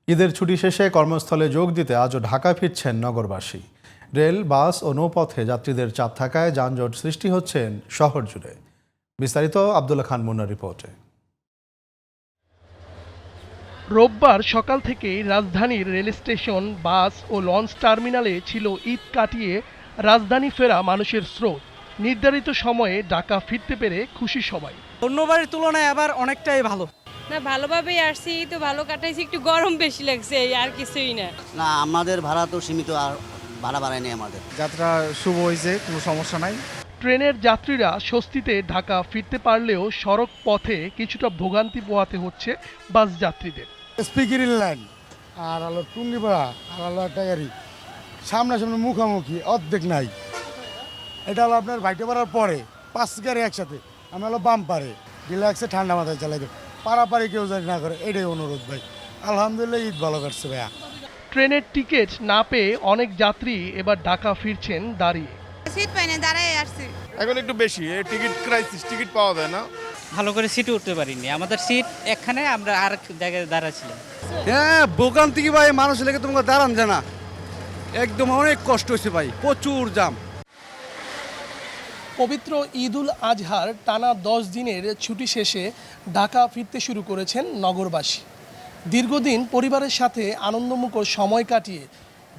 ঈদের ছুটি শেষে কর্মস্থলে যোগ দিতে আজও ঢাকা ফিরছেন নগরবাসী। রেল, বাস ও নৌপথে যাত্রীদের চাপ থাকায় যানজট সৃষ্টি হচ্ছেন শহর জুড়ে। বিস্তারিত আব্দুল্লাহ খান মুন্নার রিপোর্টে। রোববার সকাল থেকেই রাজধানীর রেল স্টেশন, বাস ও লঞ্চ টার্মিনালে ছিল ঈদ কাটিয়ে রাজধানী ফেরা মানুষের স্রোত। নির্ধারিত সময়ে ঢাকা ফিরতে পেরে খুশি সবাই। অন্যবারের তুলনায় আবার অনেকটাই ভালো। না, ভালোভাবেই আসছি, তো ভালো কাটাইছি, একটু গরম বেশি লাগছে, এই আর কিছুই না। না, আমাদের ভাড়া তো সীমিত, আর ভাড়া বাড়ায়নি আমাদের। যাত্রা শুভ হয়েছে, কোনো সমস্যা নাই। ট্রেনের যাত্রীরা স্বস্তিতে ঢাকা ফিরতে পারলেও সড়ক পথে কিছুটা ভোগান্তি পোহাতে হচ্ছে বাস যাত্রীদের। স্পিকিং লাইন আর হলো টুঙ্গিপাড়া আর হলো একটা গাড়ি সামনাসামনি মুখোমুখি অর্ধেক নাই। এটা হলো আপনার ভাইটেপাড়ার পরে 5 গাড়ি একসাথে, আমি হলো বাম পারে রিল্যাক্সে ঠান্ডা মাথায় চালাই দেব, পারাপারি কেউ জানি না করে, এটাই অনুরোধ ভাই। আলহামদুলিল্লাহ ঈদ ভালো কাটছে ভাইয়া। ট্রেনের টিকিট না পেয়ে অনেক যাত্রী এবার ঢাকা ফিরছেন দাঁড়িয়ে। শীত পাইনি, দাঁড়াই আসছি। এখন একটু বেশি টিকিট ক্রাইসিস, টিকিট পাওয়া যায় না। ভালো করে সিটে উঠতে পারিনি, আমাদের সিট এখানে, আমরা আর জায়গায় দাঁড়াচ্ছিলাম। হ্যাঁ, ভোগান্তি কি ভাই, মানুষ লেগে তোমাকে দাঁড়ান যায় না, একদম অনেক কষ্ট হয়েছে ভাই, প্রচুর জাম। পবিত্র ঈদুল আজহার টানা 10 দিনের ছুটি শেষে ঢাকা ফিরতে শুরু করেছেন নগরবাসী। দীর্ঘদিন পরিবারের সাথে আনন্দমুখর সময় কাটিয়ে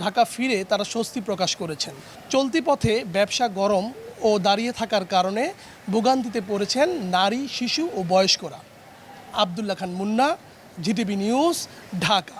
ঢাকা ফিরে তারা স্বস্তি প্রকাশ করেছেন। চলতি পথে ব্যবসা গরম ও দাঁড়িয়ে থাকার কারণে ভোগান্তিতে পড়েছেন নারী, শিশু ও বয়স্করা। আব্দুল্লাহ খান মুন্না, জিটিভি নিউজ, ঢাকা।